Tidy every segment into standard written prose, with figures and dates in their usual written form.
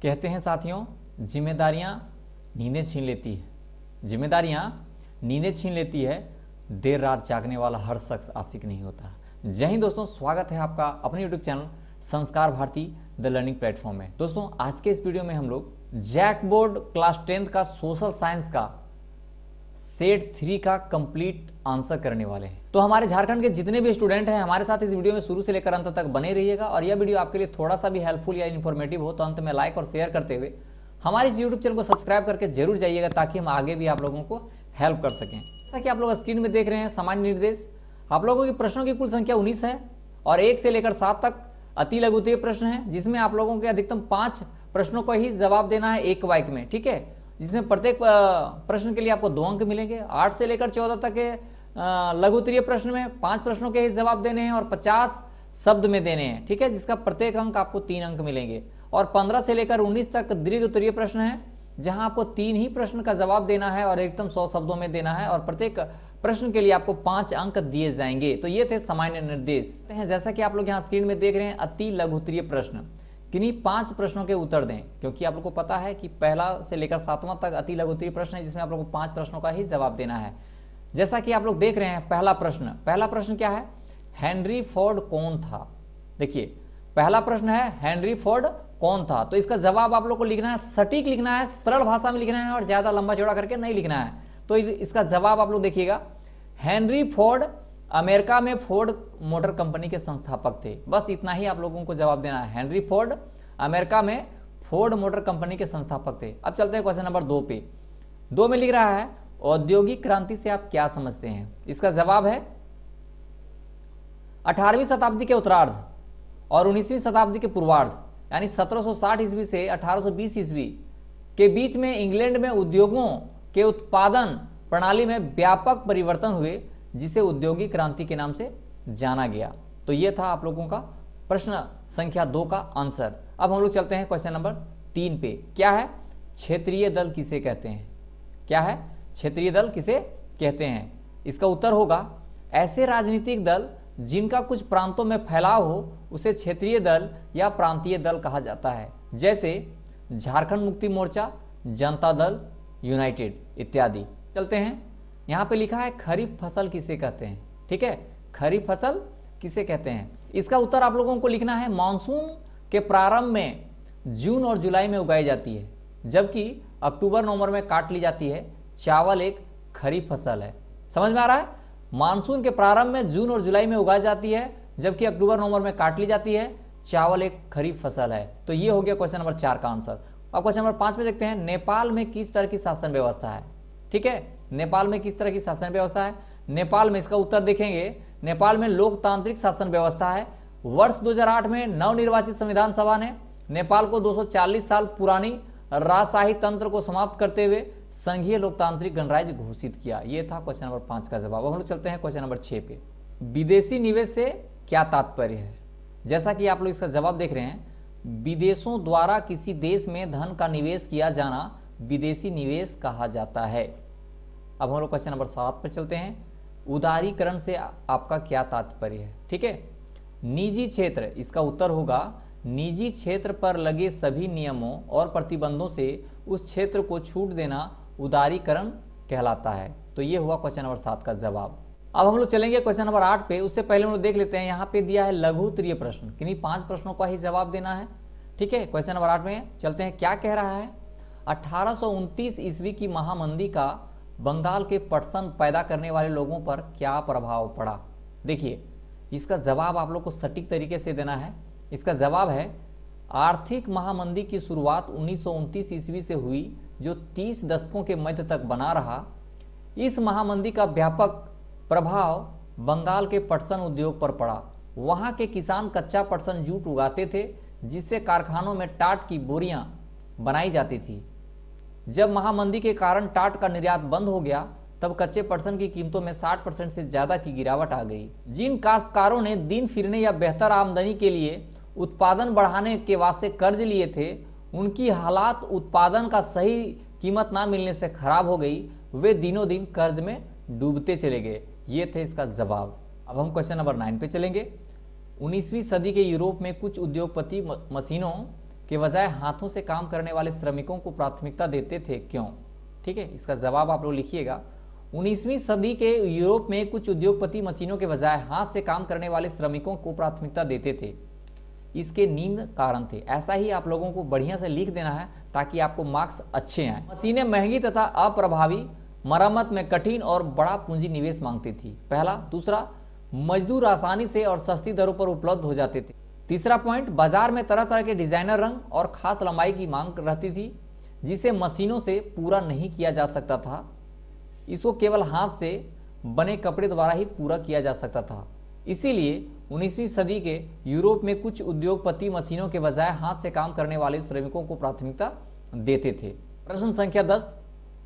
कहते हैं साथियों, जिम्मेदारियां नींदें छीन लेती है, जिम्मेदारियां नींदें छीन लेती है, देर रात जागने वाला हर शख्स आशिक नहीं होता। जय हिंद दोस्तों, स्वागत है आपका अपने यूट्यूब चैनल संस्कार भारती द लर्निंग प्लेटफॉर्म में। दोस्तों आज के इस वीडियो में हम लोग जैक बोर्ड क्लास 10th का सोशल साइंस का सेट 3 का कंप्लीट आंसर करने वाले हैं। तो हमारे झारखंड के जितने भी स्टूडेंट हैं हमारे साथ इस वीडियो में शुरू से लेकर अंत तक बने रहिएगा, और यह वीडियो आपके लिए थोड़ा सा भी हेल्पफुल या इन्फॉर्मेटिव हो तो अंत में लाइक और शेयर करते हुए हमारे इस यूट्यूब चैनल को सब्सक्राइब करके जरूर जाइएगा, ताकि हम आगे भी आप लोगों को हेल्प कर सकें। जैसा कि आप लोग स्क्रीन में देख रहे हैं, सामान्य निर्देश, आप लोगों की प्रश्नों की कुल संख्या 19 है और 1 से लेकर 7 तक अति लघु उत्तरीय प्रश्न है, जिसमें आप लोगों के अधिकतम 5 प्रश्नों को ही जवाब देना है एक वाक्य में, ठीक है, जिसमें प्रत्येक प्रश्न के लिए आपको 2 अंक मिलेंगे। 8 से लेकर 14 तक के लघु उत्तरीय प्रश्न में 5 प्रश्नों के ही जवाब देने हैं और 50 शब्द में देने हैं, ठीक है, जिसका प्रत्येक अंक आपको 3 अंक मिलेंगे। और 15 से लेकर 19 तक दीर्घ उत्तरीय प्रश्न है, जहां आपको 3 ही प्रश्न का जवाब देना है और एकदम 100 शब्दों में देना है, और प्रत्येक प्रश्न के लिए आपको 5 अंक दिए जाएंगे। तो ये थे सामान्य निर्देश। जैसा कि आप लोग यहाँ स्क्रीन में देख रहे हैं, अति लघु उत्तरीय प्रश्न, किन्हीं 5 प्रश्नों के उत्तर दें, क्योंकि आप लोग को पता है कि पहला से लेकर 7वां तक अति लघु उत्तरीय प्रश्न है, जिसमें आप लोग को 5 प्रश्नों का ही जवाब देना है। जैसा कि आप लोग देख रहे हैं, पहला प्रश्न क्या है, हेनरी फोर्ड कौन था। देखिए पहला प्रश्न है हेनरी फोर्ड कौन था, तो इसका जवाब आप लोग को लिखना है, सटीक लिखना है, सरल भाषा में लिखना है और ज्यादा लंबा चौड़ा करके नहीं लिखना है। तो इसका जवाब आप लोग देखिएगा, हेनरी फोर्ड अमेरिका में फोर्ड मोटर कंपनी के संस्थापक थे। बस इतना ही आप लोगों को जवाब देना है, हेनरी फोर्ड अमेरिका में फोर्ड मोटर कंपनी के संस्थापक थे। अब चलते हैं क्वेश्चन नंबर 2 पे। 2 में लिख रहा है, औद्योगिक क्रांति से आप क्या समझते हैं। इसका जवाब है 18वीं शताब्दी के उत्तरार्ध और 19वीं शताब्दी के पूर्वार्ध, यानी 1760 ईस्वी से 1820 ईस्वी के बीच में इंग्लैंड में उद्योगों के उत्पादन प्रणाली में व्यापक परिवर्तन हुए, जिसे औद्योगिक क्रांति के नाम से जाना गया। तो यह था आप लोगों का प्रश्न संख्या 2 का आंसर। अब हम लोग चलते हैं क्वेश्चन नंबर 3 पे। क्या है, क्षेत्रीय दल किसे कहते हैं। क्या है, क्षेत्रीय दल किसे कहते हैं। इसका उत्तर होगा, ऐसे राजनीतिक दल जिनका कुछ प्रांतों में फैलाव हो उसे क्षेत्रीय दल या प्रांतीय दल कहा जाता है, जैसे झारखंड मुक्ति मोर्चा, जनता दल यूनाइटेड इत्यादि। चलते हैं, यहाँ पे लिखा है खरीफ फसल किसे कहते हैं। ठीक है, खरीफ फसल किसे कहते हैं। इसका उत्तर आप लोगों को लिखना है, मानसून के प्रारंभ में जून और जुलाई में उगाई जाती है, जबकि अक्टूबर नवंबर में काट ली जाती है। चावल एक खरीफ फसल है। समझ में आ रहा है, मानसून के प्रारंभ में जून और जुलाई में उगाई जाती है, जबकि अक्टूबर नवंबर में काट ली जाती है। चावल एक खरीफ फसल है। तो ये हो गया क्वेश्चन नंबर 4 का आंसर। अब क्वेश्चन नंबर 5 में देखते हैं, नेपाल में किस तरह की शासन व्यवस्था है। ठीक है, नेपाल में किस तरह की शासन व्यवस्था है। नेपाल में, इसका उत्तर देखेंगे, नेपाल में लोकतांत्रिक शासन व्यवस्था है। वर्ष 2008 में नवनिर्वाचित संविधान सभा ने नेपाल को 240 साल पुरानी राजशाही तंत्र को समाप्त करते हुए संघीय लोकतांत्रिक गणराज्य घोषित किया। यह था क्वेश्चन नंबर 5 का जवाब। अब हम लोग चलते हैं क्वेश्चन नंबर 6 पे। विदेशी निवेश से क्या तात्पर्य है। जैसा कि आप लोग इसका जवाब देख रहे हैं, विदेशों द्वारा किसी देश में धन का निवेश किया जाना विदेशी निवेश कहा जाता है। अब हम लोग क्वेश्चन नंबर 7 पर चलते हैं, उदारीकरण से आपका क्या तात्पर्य है। ठीक है, निजी क्षेत्र, इसका उत्तर होगा, निजी क्षेत्र पर लगे सभी नियमों और प्रतिबंधों से उस क्षेत्र को छूट देना उदारीकरण कहलाता है। तो ये हुआ क्वेश्चन नंबर 7 का जवाब। अब हम लोग चलेंगे क्वेश्चन नंबर 8 पे। उससे पहले हम लोग देख लेते हैं, यहाँ पे दिया है लघु उत्तरीय प्रश्न, किन्हीं 5 प्रश्नों का ही जवाब देना है। ठीक है, क्वेश्चन नंबर 8 में चलते हैं, क्या कह रहा है, 1829 ईस्वी की महामंदी का बंगाल के पटसन पैदा करने वाले लोगों पर क्या प्रभाव पड़ा। देखिए इसका जवाब आप लोग को सटीक तरीके से देना है। इसका जवाब है, आर्थिक महामंदी की शुरुआत 1929 ईस्वी से हुई, जो 30 दशकों के मध्य तक बना रहा। इस महामंदी का व्यापक प्रभाव बंगाल के पटसन उद्योग पर पड़ा। वहां के किसान कच्चा पटसन जूट उगाते थे, जिससे कारखानों में टाट की बोरियां बनाई जाती थी। जब महामंदी के कारण टाट का निर्यात बंद हो गया, तब कच्चे पटसन की कीमतों में 60% से ज्यादा की गिरावट आ गई। जिन काश्तकारों ने दिन फिरने या बेहतर आमदनी के लिए उत्पादन बढ़ाने के वास्ते कर्ज लिए थे, उनकी हालात उत्पादन का सही कीमत ना मिलने से खराब हो गई। वे दिनों दिन कर्ज में डूबते चले गए। ये थे इसका जवाब। अब हम क्वेश्चन नंबर 9 पे चलेंगे। 19वीं सदी के यूरोप में कुछ उद्योगपति मशीनों के बजाय हाथों से काम करने वाले श्रमिकों को प्राथमिकता देते थे, क्यों? ठीक है, इसका जवाब आप लोग लिखिएगा। 19वीं सदी के यूरोप में कुछ उद्योगपति मशीनों के बजाय हाथ से काम करने वाले श्रमिकों को प्राथमिकता देते थे। इसके निम्न कारण थे। ऐसा ही आप लोगों को बढ़िया से लिख देना है ताकि आपको मार्क्स अच्छे आए। मशीनें महंगी तथा अप्रभावी, मरम्मत में कठिन और बड़ा पूंजी निवेश मांगती थी, पहला। दूसरा, मजदूर आसानी से और सस्ती दरों पर उपलब्ध हो जाते थे। तीसरा पॉइंट, बाजार में तरह तरह के डिजाइनर रंग और खास लंबाई की मांग रहती थी जिसे मशीनों से पूरा नहीं किया जा सकता था। इसको केवल हाथ से बने कपड़े द्वारा ही पूरा किया जा सकता था। इसीलिए 19वीं सदी के यूरोप में कुछ उद्योगपति मशीनों के बजाय हाथ से काम करने वाले श्रमिकों को प्राथमिकता देते थे। प्रश्न संख्या 10,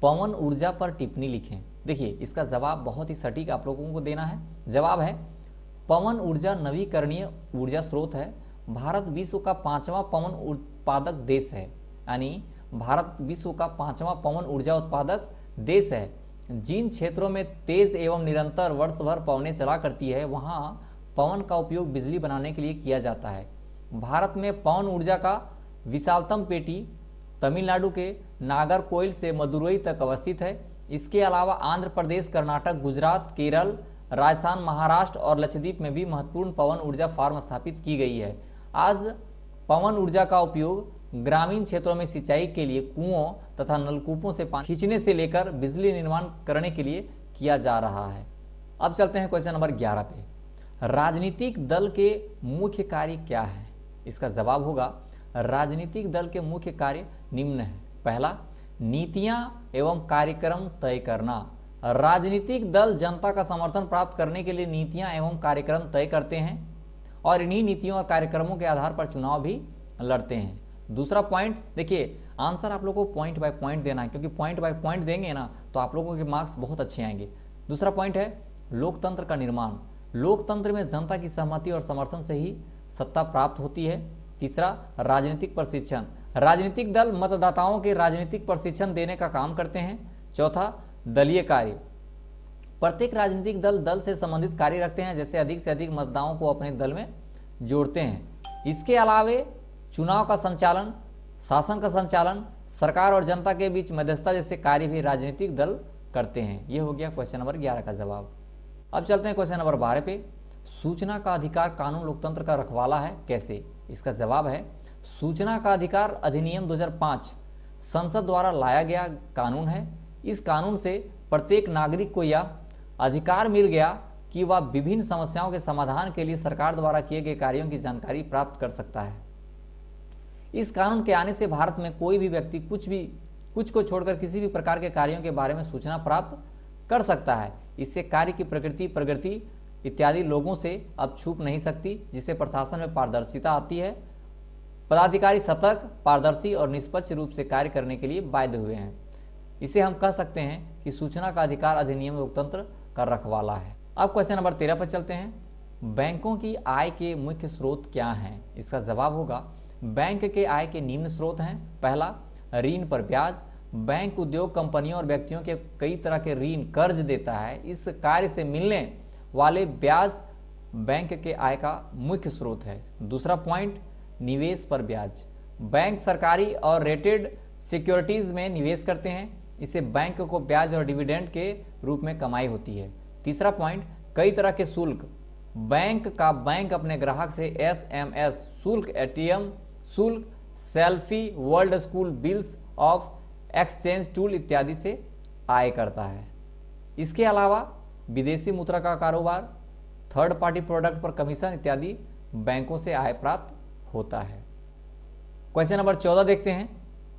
पवन ऊर्जा पर टिप्पणी लिखें। देखिए, इसका जवाब बहुत ही सटीक आप लोगों को देना है। जवाब है, पवन ऊर्जा नवीकरणीय ऊर्जा स्रोत है। भारत विश्व का 5वां पवन उत्पादक देश है। यानी भारत विश्व का 5वां पवन ऊर्जा उत्पादक देश है। जिन क्षेत्रों में तेज एवं निरंतर वर्ष भर पवनें चला करती है, वहां पवन का उपयोग बिजली बनाने के लिए किया जाता है। भारत में पवन ऊर्जा का विशालतम पेटी तमिलनाडु के नागरकोइल से मदुरई तक अवस्थित है। इसके अलावा आंध्र प्रदेश, कर्नाटक, गुजरात, केरल, राजस्थान, महाराष्ट्र और लक्षद्वीप में भी महत्वपूर्ण पवन ऊर्जा फार्म स्थापित की गई है। आज पवन ऊर्जा का उपयोग ग्रामीण क्षेत्रों में सिंचाई के लिए कुओं तथा नलकूपों से पानी खींचने से लेकर बिजली निर्माण करने के लिए किया जा रहा है। अब चलते हैं क्वेश्चन नंबर 11 पे। राजनीतिक दल के मुख्य कार्य क्या है? इसका जवाब होगा, राजनीतिक दल के मुख्य कार्य निम्न है। पहला, नीतियां एवं कार्यक्रम तय करना। राजनीतिक दल जनता का समर्थन प्राप्त करने के लिए नीतियां एवं कार्यक्रम तय करते हैं और इन्हीं नीतियों और कार्यक्रमों के आधार पर चुनाव भी लड़ते हैं। दूसरा पॉइंट, देखिए आंसर आप लोगों को पॉइंट बाय पॉइंट देना है, क्योंकि पॉइंट बाय पॉइंट देंगे ना तो आप लोगों के मार्क्स बहुत अच्छे आएंगे। दूसरा पॉइंट है लोकतंत्र का निर्माण। लोकतंत्र में जनता की सहमति और समर्थन से ही सत्ता प्राप्त होती है। तीसरा, राजनीतिक प्रशिक्षण। राजनीतिक दल मतदाताओं के राजनीतिक प्रशिक्षण देने का काम करते हैं। चौथा, दलीय कार्य। प्रत्येक राजनीतिक दल से संबंधित कार्य रखते हैं, जैसे अधिक से अधिक मतदाताओं को अपने दल में जोड़ते हैं। इसके अलावे चुनाव का संचालन, शासन का संचालन, सरकार और जनता के बीच मध्यस्थता जैसे कार्य भी राजनीतिक दल करते हैं। यह हो गया क्वेश्चन नंबर 11 का जवाब। अब चलते हैं क्वेश्चन नंबर 12 पे। सूचना का अधिकार कानून लोकतंत्र का रखवाला है, कैसे? इसका जवाब है, सूचना का अधिकार अधिनियम 2005 संसद द्वारा लाया गया कानून है। इस कानून से प्रत्येक नागरिक को यह अधिकार मिल गया कि वह विभिन्न समस्याओं के समाधान के लिए सरकार द्वारा किए गए कार्यों की जानकारी प्राप्त कर सकता है। इस कानून के आने से भारत में कोई भी व्यक्ति कुछ को छोड़कर किसी भी प्रकार के कार्यों के बारे में सूचना प्राप्त कर सकता है। इससे कार्य की प्रगति इत्यादि लोगों से अब छुप नहीं सकती, जिससे प्रशासन में पारदर्शिता आती है। पदाधिकारी सतर्क, पारदर्शी और निष्पक्ष रूप से कार्य करने के लिए बाध्य हुए हैं। इसे हम कह सकते हैं कि सूचना का अधिकार अधिनियम लोकतंत्र का रखवाला है। अब क्वेश्चन नंबर 13 पर चलते हैं। बैंकों की आय के मुख्य स्रोत क्या हैं? इसका जवाब होगा, बैंक के आय के निम्न स्रोत हैं। पहला, ऋण पर ब्याज। बैंक उद्योग, कंपनियों और व्यक्तियों के कई तरह के ऋण कर्ज देता है। इस कार्य से मिलने वाले ब्याज बैंक के आय का मुख्य स्रोत है। दूसरा पॉइंट, निवेश पर ब्याज। बैंक सरकारी और रेटेड सिक्योरिटीज में निवेश करते हैं। इससे बैंक को ब्याज और डिविडेंड के रूप में कमाई होती है। तीसरा पॉइंट, कई तरह के शुल्क। बैंक अपने ग्राहक से SMS शुल्क, ATM शुल्क, selfie, world school bills of exchange tool इत्यादि से आय करता है। इसके अलावा विदेशी मुद्रा का कारोबार, थर्ड पार्टी प्रोडक्ट पर कमीशन इत्यादि बैंकों से आय प्राप्त होता है। क्वेश्चन नंबर 14 देखते हैं।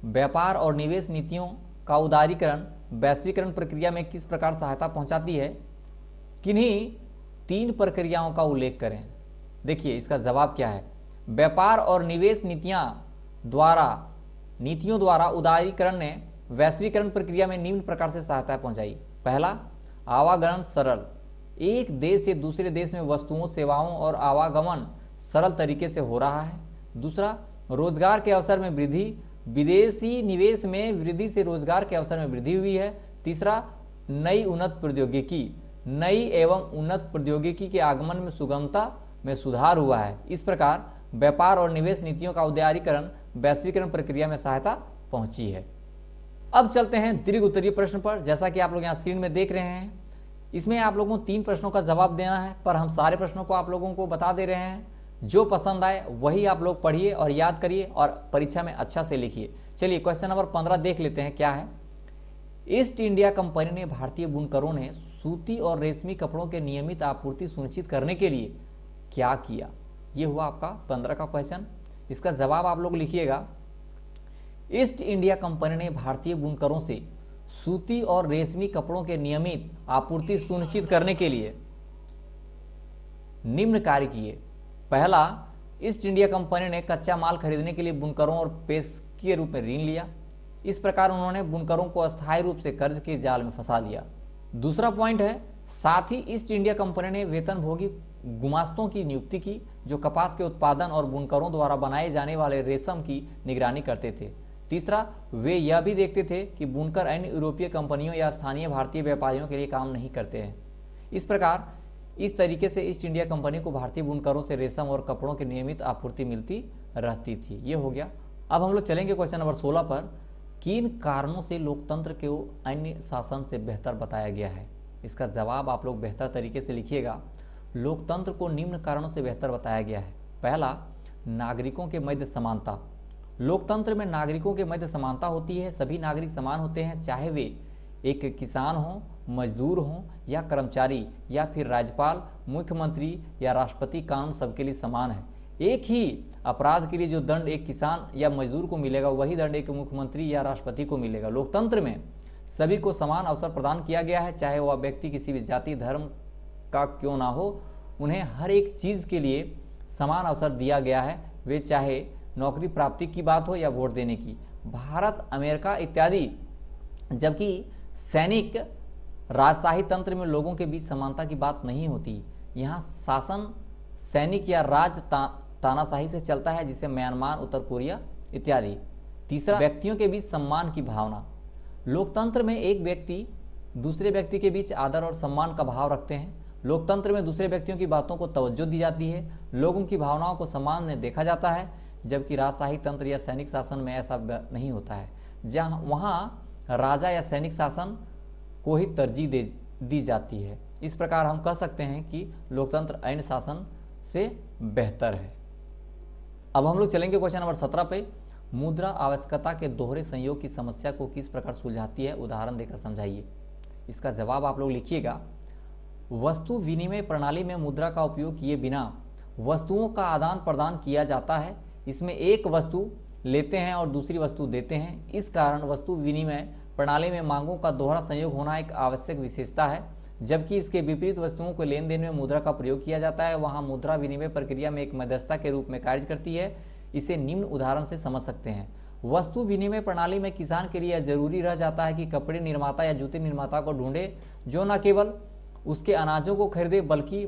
व्यापार और निवेश नीतियों का उदारीकरण वैश्वीकरण प्रक्रिया में किस प्रकार सहायता पहुंचाती है? किन्हीं 3 प्रक्रियाओं का उल्लेख करें। देखिए इसका जवाब क्या है। व्यापार और निवेश नीतियों द्वारा उदारीकरण ने वैश्वीकरण प्रक्रिया में निम्न प्रकार से सहायता पहुंचाई। पहला, आवागमन सरल। एक देश से दूसरे देश में वस्तुओं, सेवाओं और आवागमन सरल तरीके से हो रहा है। दूसरा, रोजगार के अवसर में वृद्धि। विदेशी निवेश में वृद्धि से रोजगार के अवसर में वृद्धि हुई है। तीसरा, नई उन्नत प्रौद्योगिकी के आगमन में सुगमता में सुधार हुआ है। इस प्रकार व्यापार और निवेश नीतियों का उदारीकरण वैश्वीकरण प्रक्रिया में सहायता पहुंची है। अब चलते हैं दीर्घ उत्तरीय प्रश्न पर। जैसा कि आप लोग यहाँ स्क्रीन में देख रहे हैं, इसमें आप लोगों को 3 प्रश्नों का जवाब देना है, पर हम सारे प्रश्नों को आप लोगों को बता दे रहे हैं। जो पसंद आए वही आप लोग पढ़िए और याद करिए और परीक्षा में अच्छा से लिखिए। चलिए क्वेश्चन नंबर 15 देख लेते हैं क्या है। ईस्ट इंडिया कंपनी ने भारतीय बुनकरों ने सूती और रेशमी कपड़ों के नियमित आपूर्ति सुनिश्चित करने के लिए क्या किया? ये हुआ आपका 15 का क्वेश्चन। इसका जवाब आप लोग लिखिएगा। ईस्ट इंडिया कंपनी ने भारतीय बुनकरों से सूती और रेशमी कपड़ों के नियमित आपूर्ति सुनिश्चित करने के लिए निम्न कार्य किए। पहला, ईस्ट इंडिया कंपनी ने कच्चा माल खरीदने के लिए बुनकरों और पेशे के रूप में ऋण लिया। इस प्रकार उन्होंने बुनकरों को अस्थायी रूप से कर्ज के जाल में फंसा लिया। दूसरा पॉइंट है, साथ ही ईस्ट इंडिया कंपनी ने वेतनभोगी गुमास्तों की नियुक्ति की जो कपास के उत्पादन और बुनकरों द्वारा बनाए जाने वाले रेशम की निगरानी करते थे। तीसरा, वे यह भी देखते थे कि बुनकर अन्य यूरोपीय कंपनियों या स्थानीय भारतीय व्यापारियों के लिए काम नहीं करते हैं। इस प्रकार इस तरीके से ईस्ट इंडिया कंपनी को भारतीय बुनकरों से रेशम और कपड़ों की नियमित आपूर्ति मिलती रहती थी। ये हो गया। अब हम लोग चलेंगे क्वेश्चन नंबर 16 पर। किन कारणों से लोकतंत्र को अन्य शासन से बेहतर बताया गया है? इसका जवाब आप लोग बेहतर तरीके से लिखिएगा। लोकतंत्र को निम्न कारणों से बेहतर बताया गया है। पहला, नागरिकों के मध्य समानता। लोकतंत्र में नागरिकों के मध्य समानता होती है। सभी नागरिक समान होते हैं, चाहे वे एक किसान हो, मजदूर हो या कर्मचारी या फिर राज्यपाल, मुख्यमंत्री या राष्ट्रपति। कानून सबके लिए समान है। एक ही अपराध के लिए जो दंड एक किसान या मजदूर को मिलेगा वही दंड एक मुख्यमंत्री या राष्ट्रपति को मिलेगा। लोकतंत्र में सभी को समान अवसर प्रदान किया गया है, चाहे वह व्यक्ति किसी भी जाति धर्म का क्यों ना हो। उन्हें हर एक चीज़ के लिए समान अवसर दिया गया है, वे चाहे नौकरी प्राप्ति की बात हो या वोट देने की। भारत, अमेरिका इत्यादि। जबकि सैनिक राजशाही तंत्र में लोगों के बीच समानता की बात नहीं होती। यहाँ शासन सैनिक या राज तानाशाही से चलता है, जिसे म्यांमार, उत्तर कोरिया इत्यादि। तीसरा, व्यक्तियों के बीच सम्मान की भावना। लोकतंत्र में एक व्यक्ति दूसरे व्यक्ति के बीच आदर और सम्मान का भाव रखते हैं। लोकतंत्र में दूसरे व्यक्तियों की बातों को तवज्जो दी जाती है, लोगों की भावनाओं को सम्मान में देखा जाता है। जबकि राजशाही तंत्र या सैनिक शासन में ऐसा नहीं होता है, जहाँ वहाँ राजा या सैनिक शासन को ही तरजीह दी जाती है। इस प्रकार हम कह सकते हैं कि लोकतंत्र अन्य शासन से बेहतर है। अब हम लोग चलेंगे क्वेश्चन नंबर 17 पे। मुद्रा आवश्यकता के दोहरे संयोग की समस्या को किस प्रकार सुलझाती है? उदाहरण देकर समझाइए। इसका जवाब आप लोग लिखिएगा। वस्तु विनिमय प्रणाली में मुद्रा का उपयोग किए बिना वस्तुओं का आदान प्रदान किया जाता है। इसमें एक वस्तु लेते हैं और दूसरी वस्तु देते हैं। इस कारण वस्तु विनिमय प्रणाली में मांगों का दोहरा संयोग होना एक आवश्यक विशेषता है। जबकि इसके विपरीत वस्तुओं को लेन देन में मुद्रा का प्रयोग किया जाता है, वहाँ मुद्रा विनिमय प्रक्रिया में एक मध्यस्थता के रूप में कार्य करती है। इसे निम्न उदाहरण से समझ सकते हैं। वस्तु विनिमय प्रणाली में किसान के लिए यह जरूरी रह जाता है कि कपड़े निर्माता या जूते निर्माता को ढूंढे जो न केवल उसके अनाजों को खरीदे बल्कि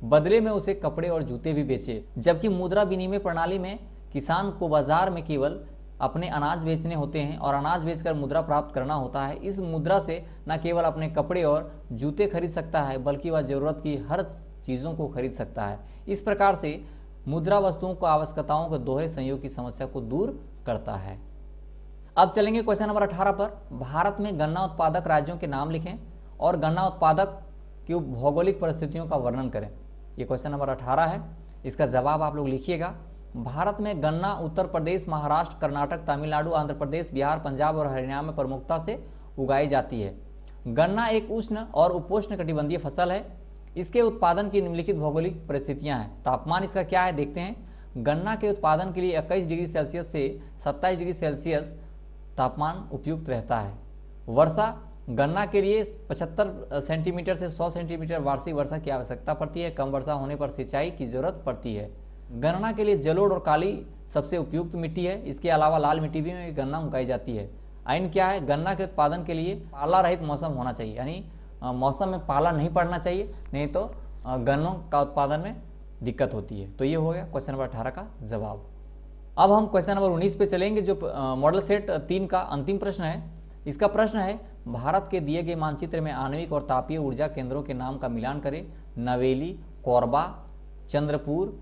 बदले में उसे कपड़े और जूते भी बेचे। जबकि मुद्रा विनिमय प्रणाली में किसान को बाजार में केवल अपने अनाज बेचने होते हैं और अनाज बेचकर मुद्रा प्राप्त करना होता है। इस मुद्रा से न केवल अपने कपड़े और जूते खरीद सकता है बल्कि वह जरूरत की हर चीज़ों को खरीद सकता है। इस प्रकार से मुद्रा वस्तुओं को आवश्यकताओं के दोहरे संयोग की समस्या को दूर करता है। अब चलेंगे क्वेश्चन नंबर 18 पर। भारत में गन्ना उत्पादक राज्यों के नाम लिखें और गन्ना उत्पादक की भौगोलिक परिस्थितियों का वर्णन करें। ये क्वेश्चन नंबर 18 है। इसका जवाब आप लोग लिखिएगा। भारत में गन्ना उत्तर प्रदेश, महाराष्ट्र, कर्नाटक, तमिलनाडु, आंध्र प्रदेश, बिहार, पंजाब और हरियाणा में प्रमुखता से उगाई जाती है। गन्ना एक उष्ण और उपोष्ण कटिबंधीय फसल है। इसके उत्पादन की निम्नलिखित भौगोलिक परिस्थितियां हैं। तापमान इसका क्या है देखते हैं। गन्ना के उत्पादन के लिए 21 डिग्री सेल्सियस से 27 डिग्री सेल्सियस तापमान उपयुक्त रहता है। वर्षा, गन्ना के लिए 75 सेंटीमीटर से 100 सेंटीमीटर वार्षिक वर्षा की आवश्यकता पड़ती है। कम वर्षा होने पर सिंचाई की जरूरत पड़ती है। गन्ना के लिए जलोढ़ और काली सबसे उपयुक्त मिट्टी है। इसके अलावा लाल मिट्टी भी में गन्ना उगाई जाती है। आइन क्या है? गन्ना के उत्पादन के लिए पाला रहित मौसम होना चाहिए, यानी मौसम में पाला नहीं पड़ना चाहिए, नहीं तो गन्नों का उत्पादन में दिक्कत होती है। तो ये हो गया क्वेश्चन नंबर 18 का जवाब। अब हम क्वेश्चन नंबर 19 पे चलेंगे, जो मॉडल सेट 3 का अंतिम प्रश्न है। इसका प्रश्न है, भारत के दिए गए मानचित्र में आणविक और तापीय ऊर्जा केंद्रों के नाम का मिलान करें। नवेली, कोरबा, चंद्रपुर,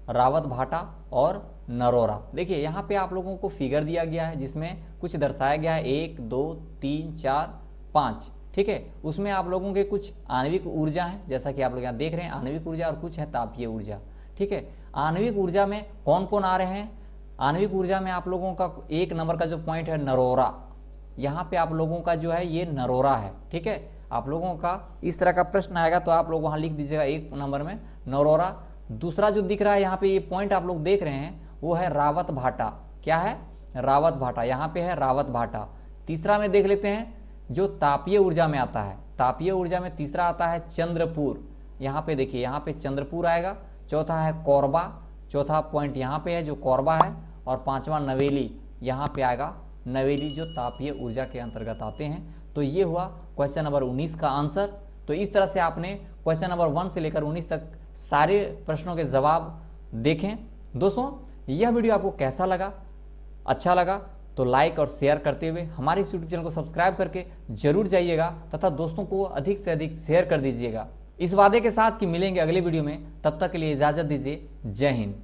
रावत भाटा और नरोरा। देखिए यहाँ पे आप लोगों को फिगर दिया गया है जिसमें कुछ दर्शाया गया है 1 2 3 4 5, ठीक है। उसमें आप लोगों के कुछ आणविक ऊर्जा है, जैसा कि आप लोग यहाँ देख रहे हैं आणविक ऊर्जा, और कुछ है तापीय ऊर्जा, ठीक है। आणविक ऊर्जा में कौन कौन आ रहे हैं? आणविक ऊर्जा में आप लोगों का 1 नंबर का जो पॉइंट है नरोरा, यहाँ पे आप लोगों का जो है ये नरोरा है, ठीक है। आप लोगों का इस तरह का प्रश्न आएगा तो आप लोग वहाँ लिख दीजिएगा 1 नंबर में नरोरा। दूसरा जो दिख रहा है यहाँ पे ये पॉइंट आप लोग देख रहे हैं वो है रावत भाटा। क्या है? रावत भाटा, यहाँ पे है रावत भाटा। तीसरा में देख लेते हैं जो तापीय ऊर्जा में आता है, तापीय ऊर्जा में तीसरा आता है चंद्रपुर। यहाँ पे देखिए यहाँ पे चंद्रपुर आएगा। चौथा है कोरबा, चौथा पॉइंट यहाँ पे है जो कोरबा है। और पांचवा नवेली, यहाँ पे आएगा नवेली, जो तापीय ऊर्जा के अंतर्गत आते हैं। तो ये हुआ क्वेश्चन नंबर 19 का आंसर। तो इस तरह से आपने क्वेश्चन नंबर 1 से लेकर 19 तक सारे प्रश्नों के जवाब देखें। दोस्तों यह वीडियो आपको कैसा लगा? अच्छा लगा तो लाइक और शेयर करते हुए हमारे इस यूट्यूब चैनल को सब्सक्राइब करके जरूर जाइएगा तथा दोस्तों को अधिक से अधिक शेयर कर दीजिएगा। इस वादे के साथ कि मिलेंगे अगले वीडियो में, तब तक के लिए इजाज़त दीजिए। जय हिंद।